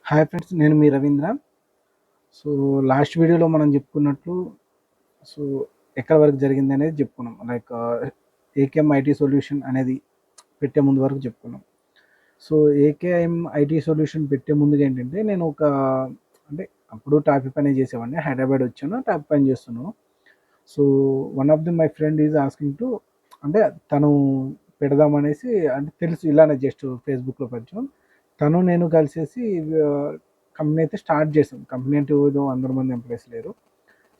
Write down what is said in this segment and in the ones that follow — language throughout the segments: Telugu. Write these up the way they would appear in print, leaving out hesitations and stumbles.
హాయ్ ఫ్రెండ్స్, నేను మీ రవీంద్ర. సో లాస్ట్ వీడియోలో మనం చెప్పుకున్నట్లు సో ఎక్కడ వరకు జరిగింది అనేది చెప్పుకున్నాం. లైక్ ఏకేఎం ఐటీ సొల్యూషన్ అనేది పెట్టే ముందు వరకు చెప్పుకున్నాం. సో ఏకేఎం ఐటీ సొల్యూషన్ పెట్టే ముందుగా ఏంటంటే నేను అంటే అప్పుడు టాపీ పని చేసేవాడిని. హైదరాబాద్ వచ్చాను, టాపీ పని చేస్తున్నాను. So one of the my friend is asking to, అంటే తను పెడదామనేసి, అంటే తెలుసు ఇలానే జస్ట్ ఫేస్బుక్లో పరిచయం. తను నేను కలిసేసి కంపెనీ అయితే స్టార్ట్ చేసాం. కంపెనీ అంటే ఏదో 100 మంది ఎంప్లాయీస్ లేరు.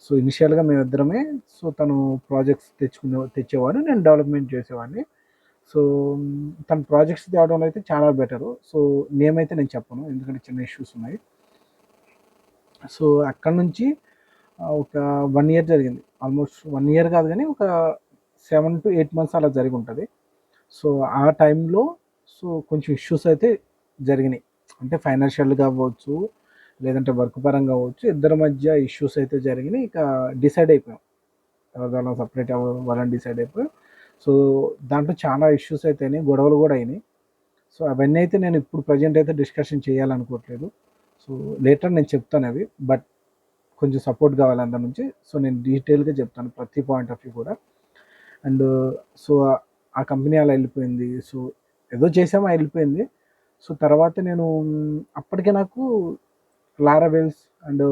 సో ఇనిషియల్గా మేమిద్దరమే. సో తను ప్రాజెక్ట్స్ తెచ్చేవాడు, నేను డెవలప్మెంట్ చేసేవాడిని. సో తన ప్రాజెక్ట్స్ తేవడంలో అయితే చాలా బెటరు. సో నేమ్ అయితే నేను చెప్పను, ఎందుకంటే చిన్న ఇష్యూస్ ఉన్నాయి. సో అక్కడ నుంచి ఒక 1 ఇయర్ జరిగింది. ఆల్మోస్ట్ 1 ఇయర్ కాదు కానీ ఒక 7 to 8 months అలా జరిగి ఉంటుంది. సో ఆ టైంలో సో కొంచెం ఇష్యూస్ అయితే జరిగినాయి. అంటే ఫైనాన్షియల్గా అవ్వచ్చు, లేదంటే వర్క్ పరంగా అవ్వచ్చు, ఇద్దరి మధ్య ఇష్యూస్ అయితే జరిగినాయి. ఇక డిసైడ్ అయిపోయాం, ఎవరిదైనా సపరేట్ అవ్వాలని డిసైడ్ అయిపోయాం. సో దాంట్లో చాలా ఇష్యూస్ అయితే అయినాయి, గొడవలు కూడా అయినాయి. సో అవన్నీ అయితే నేను ఇప్పుడు ప్రజెంట్ అయితే డిస్కషన్ చేయాలనుకోవట్లేదు. సో లేటర్ నేను చెప్తాను అవి, బట్ కొంచెం సపోర్ట్ కావాలి అందరి నుంచి. సో నేను డీటెయిల్గా చెప్తాను ప్రతి పాయింట్ ఆఫ్ వ్యూ కూడా. అండ్ సో ఆ కంపెనీ అలా వెళ్ళిపోయింది. సో ఏదో చేసామో వెళ్ళిపోయింది. సో తర్వాత నేను అప్పటికే నాకు Laravels and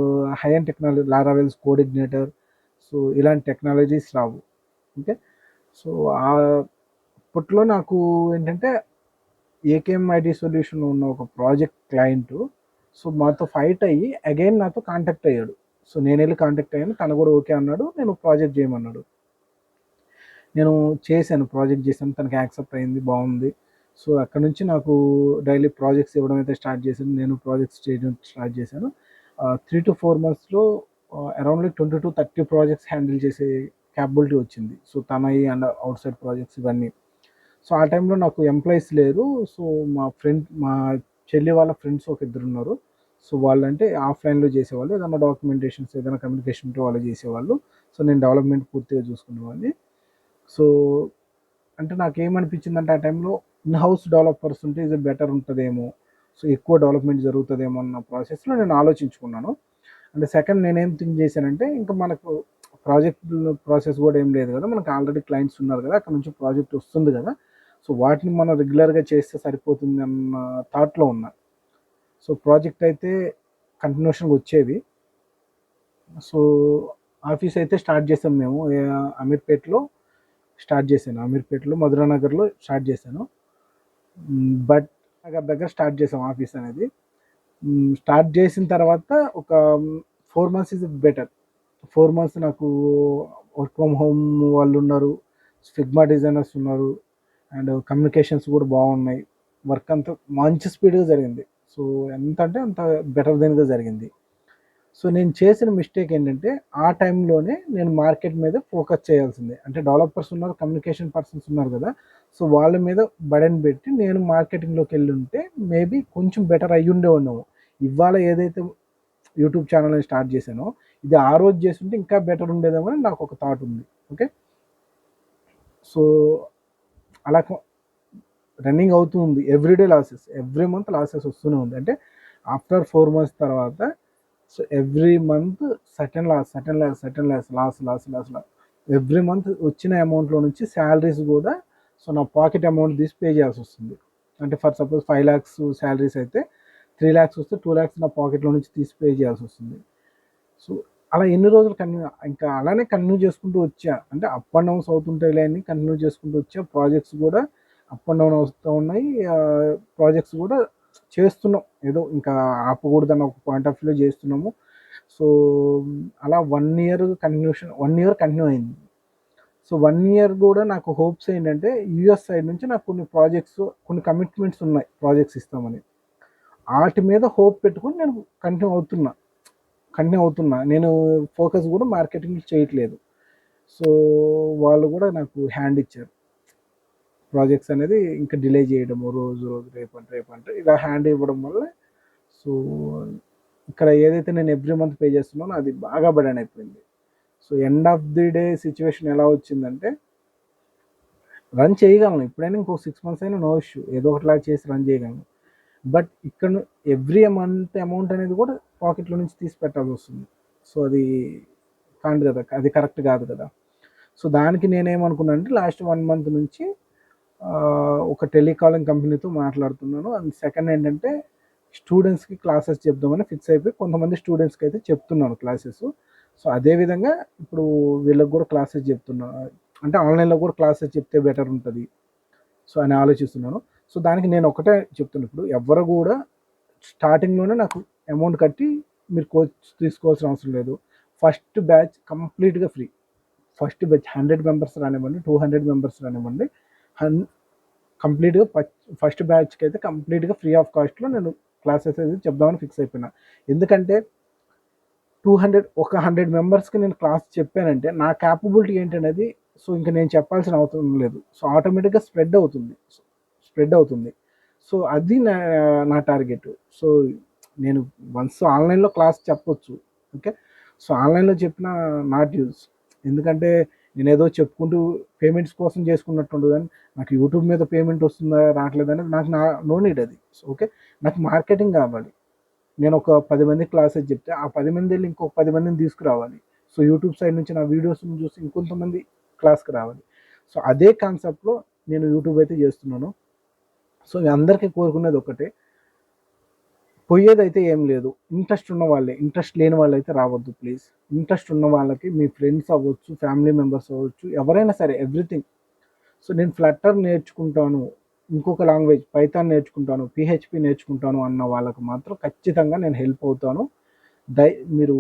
high and technology, Laravels coordinator, so ఇలాంటి టెక్నాలజీస్ రావు. ఓకే. సో అప్పట్లో నాకు ఏంటంటే ఏకేఎం ఐటీ సొల్యూషన్ ఉన్న ఒక ప్రాజెక్ట్ క్లయింట్ సో మాతో ఫైట్ అయ్యి అగైన్ నాతో కాంటాక్ట్ అయ్యాడు. సో నేను వెళ్ళి కాంటాక్ట్ అయ్యాను, తను కూడా ఓకే అన్నాడు, నేను ప్రాజెక్ట్ చేయమన్నాడు. నేను చేశాను, ప్రాజెక్ట్ చేశాను, తనకి యాక్సెప్ట్ అయింది, బాగుంది. సో అక్కడ నుంచి నాకు డైలీ ప్రాజెక్ట్స్ ఇవ్వడం అయితే స్టార్ట్ చేశాను, నేను ప్రాజెక్ట్స్ చేయడం స్టార్ట్ చేశాను. 3 to 4 monthsలో అరౌండ్ 20 to 30 ప్రాజెక్ట్స్ హ్యాండిల్ చేసే క్యాపబిలిటీ వచ్చింది. సో తనవి అండ్ అవుట్ సైడ్ ప్రాజెక్ట్స్ ఇవన్నీ. సో ఆ టైంలో నాకు ఎంప్లాయీస్ లేరు. సో మా చెల్లి వాళ్ళ ఫ్రెండ్స్ ఒక ఇద్దరు ఉన్నారు. సో వాళ్ళంటే ఆఫ్లైన్లో చేసేవాళ్ళు, ఏదైనా డాక్యుమెంటేషన్స్ ఏదైనా కమ్యూనికేషన్ ఉంటే వాళ్ళు చేసేవాళ్ళు. సో నేను డెవలప్మెంట్ పూర్తిగా చూసుకునేవాడిని. సో అంటే నాకేమనిపించిందంటే ఆ టైంలో ఇన్ హౌస్ డెవలపర్స్ ఉంటే ఇది బెటర్ ఉంటుందేమో, సో ఎక్కువ డెవలప్మెంట్ జరుగుతుందేమో అన్న ప్రాసెస్లో నేను ఆలోచించుకున్నాను. అంటే సెకండ్ నేనేం థింక్ చేశానంటే, ఇంకా మనకు ప్రాజెక్ట్ ప్రాసెస్ కూడా ఏం లేదు కదా, మనకు ఆల్రెడీ క్లయింట్స్ ఉన్నారు కదా, అక్కడ నుంచి ప్రాజెక్ట్ వస్తుంది కదా, సో వాటిని మనం రెగ్యులర్గా చేస్తే సరిపోతుంది అన్న థాట్లో ఉన్నా. సో ప్రాజెక్ట్ అయితే కంటిన్యూషన్గా వచ్చేవి. సో ఆఫీస్ అయితే స్టార్ట్ చేసాం మేము అమీర్పేట్లో స్టార్ట్ చేశాను. అమీర్పేటలో మధురానగర్లో స్టార్ట్ చేశాను. బట్ నగర్ దగ్గర స్టార్ట్ చేసాం ఆఫీస్ అనేది. స్టార్ట్ చేసిన తర్వాత ఒక 4 months ఇస్ బెటర్. 4 months నాకు వర్క్ ఫ్రమ్ హోమ్ వాళ్ళు ఉన్నారు, ఫిగ్మా డిజైనర్స్ ఉన్నారు, అండ్ కమ్యూనికేషన్స్ కూడా బాగున్నాయి. వర్క్ అంతా మంచి స్పీడ్గా జరిగింది. సో ఎంత అంటే అంత బెటర్ దెన్గా జరిగింది. సో నేను చేసిన మిస్టేక్ ఏంటంటే, ఆ టైంలోనే నేను మార్కెట్ మీద ఫోకస్ చేయాల్సిందే. అంటే డెవలపర్స్ ఉన్నారు, కమ్యూనికేషన్ పర్సన్స్ ఉన్నారు కదా, సో వాళ్ళ మీద బడన్ పెట్టి నేను మార్కెటింగ్లోకి వెళ్ళి ఉంటే మేబీ కొంచెం బెటర్ అయ్యి ఉండేవాడినాము. ఇవాళ ఏదైతే యూట్యూబ్ ఛానల్ని స్టార్ట్ చేశానో, ఇది ఆ రోజు చేస్తుంటే ఇంకా బెటర్ ఉండేదేమో అని నాకు ఒక థాట్ ఉంది. ఓకే. సో అలా రన్నింగ్ అవుతూ ఉంది. Everyday losses, every month losses వస్తూనే ఉంది. అంటే ఆఫ్టర్ 4 months తర్వాత so every month loss. Every month వచ్చిన అమౌంట్లో నుంచి శాలరీస్ కూడా సో నా పాకెట్ అమౌంట్ తీసి పే చేయాల్సి వస్తుంది. అంటే ఫర్ సపోజ్ 5 lakhs శాలరీస్ అయితే 3 lakhs వస్తే 2 lakhs నా పాకెట్లో నుంచి తీసి పే చేయాల్సి వస్తుంది. సో అలా ఎన్ని రోజులు ఇంకా అలానే కంటిన్యూ చేసుకుంటూ వచ్చా. అంటే అప్ అండ్ డౌన్స్ అవుతుంటాయిలే అని కంటిన్యూ చేసుకుంటూ వచ్చా. ప్రాజెక్ట్స్ కూడా అప్ అండ్ డౌన్ అవుతూ ఉన్నాయి. ప్రాజెక్ట్స్ కూడా చేస్తున్నాం, ఏదో ఇంకా ఆపకూడదన్న ఒక పాయింట్ ఆఫ్ వ్యూలో చేస్తున్నాము. సో అలా 1 year కంటిన్యూ అయింది. సో 1 year కూడా నాకు హోప్స్ ఏంటంటే, యూఎస్ సైడ్ నుంచి నాకు కొన్ని కమిట్మెంట్స్ ఉన్నాయి, ప్రాజెక్ట్స్ ఇస్తామని. వాటి మీద హోప్ పెట్టుకుని నేను కంటిన్యూ అవుతున్నా. నేను ఫోకస్ కూడా మార్కెటింగ్ చేయట్లేదు. సో వాళ్ళు కూడా నాకు హ్యాండ్ ఇచ్చారు. ప్రాజెక్ట్స్ అనేది ఇంకా డిలే చేయడము, రోజు రేపంటే ఇలా హ్యాండ్ ఇవ్వడం వల్ల సో ఇక్కడ ఏదైతే నేను ఎవ్రీ మంత్ పే చేస్తున్నానో అది బాగా బర్డెన్ అయిపోయింది. So end of the day situation ఎలా వచ్చిందంటే, రన్ చేయగలను ఇప్పుడైనా, ఇంకో 6 months అయినా నో ఇష్యూ, ఏదో ఒకటిలా చేసి రన్ చేయగలను. బట్ ఇక్కడ ఎవ్రీ అమౌంట్ అనేది కూడా పాకెట్లో నుంచి తీసి పెట్టాల్సి వస్తుంది. సో అది కాదు కదా, అది కరెక్ట్ కాదు కదా. సో దానికి నేనేమనుకున్నాను అంటే లాస్ట్ 1 మంత్ నుంచి ఒక టెలికాలింగ్ కంపెనీతో మాట్లాడుతున్నాను. అండ్ సెకండ్ ఏంటంటే స్టూడెంట్స్కి క్లాసెస్ చెప్దామని ఫిక్స్ అయిపోయి కొంతమంది స్టూడెంట్స్కి అయితే చెప్తున్నాను క్లాసెస్. సో అదేవిధంగా ఇప్పుడు వీళ్ళకి కూడా క్లాసెస్ చెప్తున్నాను, అంటే ఆన్లైన్లో కూడా క్లాసెస్ చెప్తే బెటర్ ఉంటుంది సో అని ఆలోచిస్తున్నాను. సో దానికి నేను ఒకటే చెప్తున్నాను, ఇప్పుడు ఎవరు కూడా స్టార్టింగ్లోనే నాకు అమౌంట్ కట్టి మీరు కోచ్ తీసుకోవాల్సిన అవసరం లేదు. ఫస్ట్ బ్యాచ్ కంప్లీట్గా ఫ్రీ. ఫస్ట్ బ్యాచ్ 100 మెంబర్స్ రానివ్వండి, 200 మెంబర్స్ రానివ్వండి, కంప్లీట్గా ఫస్ట్ బ్యాచ్కి అయితే కంప్లీట్గా ఫ్రీ ఆఫ్ కాస్ట్లో నేను క్లాసెస్ అయితే చెప్దామని ఫిక్స్ అయిపోయినా. ఎందుకంటే 100 మెంబర్స్కి నేను క్లాస్ చెప్పానంటే నా క్యాపబిలిటీ ఏంటనేది సో ఇంకా నేను చెప్పాల్సిన అవసరం లేదు. సో ఆటోమేటిక్గా స్ప్రెడ్ అవుతుంది. సో అది నా టార్గెట్. సో నేను వన్స్ ఆన్లైన్లో క్లాస్ చెప్పొచ్చు, ఓకే. సో ఆన్లైన్లో చెప్పిన నాట్ యూజ్, ఎందుకంటే నేను ఏదో చెప్పుకుంటూ పేమెంట్స్ కోసం చేసుకున్నట్టు ఉండదు. కానీ నాకు యూట్యూబ్ మీద పేమెంట్ వస్తుందా రావట్లేదనేది నాకు నో నీడ్ అది. సో ఓకే, నాకు మార్కెటింగ్ కావాలి. నేను ఒక 10 మందికి క్లాసెస్ చెప్తే ఆ 10 మంది వెళ్ళి ఇంకొక 10 మందిని తీసుకురావాలి. సో యూట్యూబ్ సైడ్ నుంచి నా వీడియోస్ని చూసి ఇంకొంతమంది క్లాస్కి రావాలి. సో అదే కాన్సెప్ట్లో నేను యూట్యూబ్ అయితే చేస్తున్నాను. సో అందరికీ కోరుకునేది ఒకటే, పోయేదైతే ఏం లేదు. ఇంట్రెస్ట్ ఉన్న వాళ్ళే, ఇంట్రెస్ట్ లేని వాళ్ళు అయితే రావద్దు ప్లీజ్. ఇంట్రెస్ట్ ఉన్న వాళ్ళకి మీ ఫ్రెండ్స్ అవ్వచ్చు, ఫ్యామిలీ మెంబర్స్ అవ్వచ్చు, ఎవరైనా సరే ఎవ్రీథింగ్. సో నేను ఫ్లట్టర్ నేర్చుకుంటాను, ఇంకొక లాంగ్వేజ్ పైథాన్ నేర్చుకుంటాను, పిహెచ్పి నేర్చుకుంటాను అన్న వాళ్ళకు మాత్రం ఖచ్చితంగా నేను హెల్ప్ అవుతాను. మీరు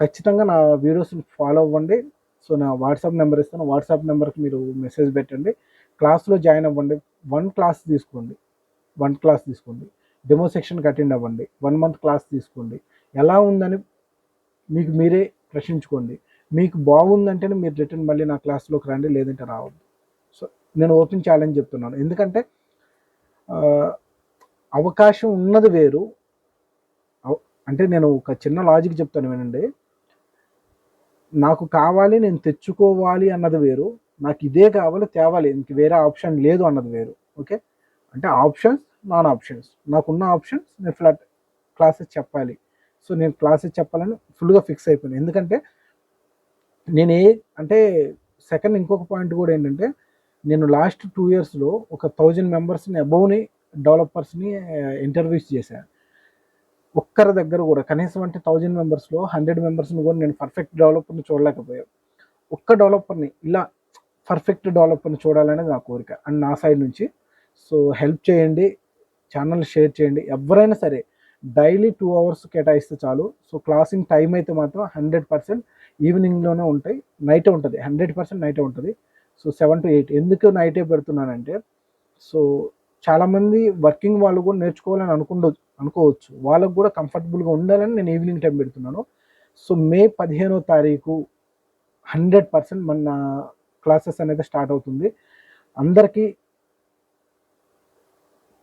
ఖచ్చితంగా నా వీడియోస్ని ఫాలో అవ్వండి. సో నా వాట్సాప్ నెంబర్ ఇస్తాను, వాట్సాప్ నెంబర్కి మీరు మెసేజ్ పెట్టండి, క్లాస్లో జాయిన్ అవ్వండి. 1 క్లాస్ తీసుకోండి, డెమో సెక్షన్కి అటెండ్ అవ్వండి, 1 మంత్ క్లాస్ తీసుకోండి. ఎలా ఉందని మీకు మీరే ప్రశ్నించుకోండి. మీకు బాగుందంటేనే మీరు రిటర్న్ మళ్ళీ నా క్లాస్లోకి రండి, లేదంటే రావద్దు. సో నేను ఓపెన్ ఛాలెంజ్ చెప్తున్నాను. ఎందుకంటే అవకాశం ఉన్నది వేరు. అంటే నేను ఒక చిన్న లాజిక్ చెప్తాను వినండి. నాకు కావాలి, నేను తెచ్చుకోవాలి అన్నది వేరు, నాకు ఇదే కావాలి తేవాలి ఇంక వేరే ఆప్షన్ లేదు అన్నది వేరు, ఓకే. అంటే ఆప్షన్స్, నాన్ ఆప్షన్స్. నాకున్న ఆప్షన్స్ నేను క్లాసెస్ చెప్పాలి. సో నేను క్లాసెస్ చెప్పాలని ఫుల్గా ఫిక్స్ అయిపోయాను. ఎందుకంటే నేను అంటే సెకండ్ ఇంకొక పాయింట్ కూడా ఏంటంటే, నేను లాస్ట్ 2 ఇయర్స్లో ఒక 1000 మెంబర్స్ని అబోవ్ని డెవలపర్స్ని ఇంటర్వ్యూస్ చేశాను. ఒక్కరి దగ్గర కూడా కనీసం అంటే 1000 మెంబర్స్లో 100 మెంబర్స్ని కూడా నేను పర్ఫెక్ట్ డెవలపర్ని చూడలేకపోయాను. ఒక్క డెవలపర్ని ఇలా పర్ఫెక్ట్ డెవలపర్ని చూడాలనేది నా కోరిక అండ్ నా సైడ్ నుంచి. సో హెల్ప్ చేయండి, ఛానల్ షేర్ చేయండి. ఎవరైనా సరే డైలీ 2 అవర్స్ కేటాయిస్తే చాలు. సో క్లాసింగ్ టైం అయితే మాత్రం 100% ఈవినింగ్లోనే ఉంటాయి, నైటే ఉంటుంది, 100% నైటే ఉంటుంది. సో 7 to 8 ఎందుకు నైటే పెడుతున్నానంటే, సో చాలామంది వర్కింగ్ వాళ్ళు కూడా నేర్చుకోవాలని అనుకోవచ్చు, వాళ్ళకు కూడా కంఫర్టబుల్గా ఉండాలని నేను ఈవినింగ్ టైం పెడుతున్నాను. సో మే 15వ తారీఖు 100% మన క్లాసెస్ అనేది స్టార్ట్ అవుతుంది. అందరికీ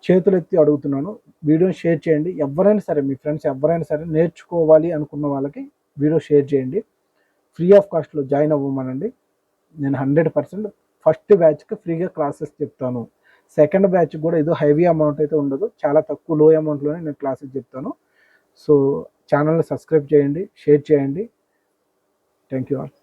చేతులెత్తి అడుగుతున్నాను, వీడియో షేర్ చేయండి. ఎవరైనా సరే మీ ఫ్రెండ్స్ ఎవరైనా సరే నేర్చుకోవాలి అనుకున్న వాళ్ళకి వీడియో షేర్ చేయండి. ఫ్రీ ఆఫ్ కాస్ట్లో జాయిన్ అవ్వమనండి. నేను 100% ఫస్ట్ బ్యాచ్కి ఫ్రీగా క్లాసెస్ చెప్తాను. సెకండ్ బ్యాచ్ కూడా ఏదో హెవీ అమౌంట్ అయితే ఉండదు, చాలా తక్కువ లో అమౌంట్లోనే నేను క్లాసెస్ చెప్తాను. సో ఛానల్ని సబ్స్క్రైబ్ చేయండి, షేర్ చేయండి. Thank you all.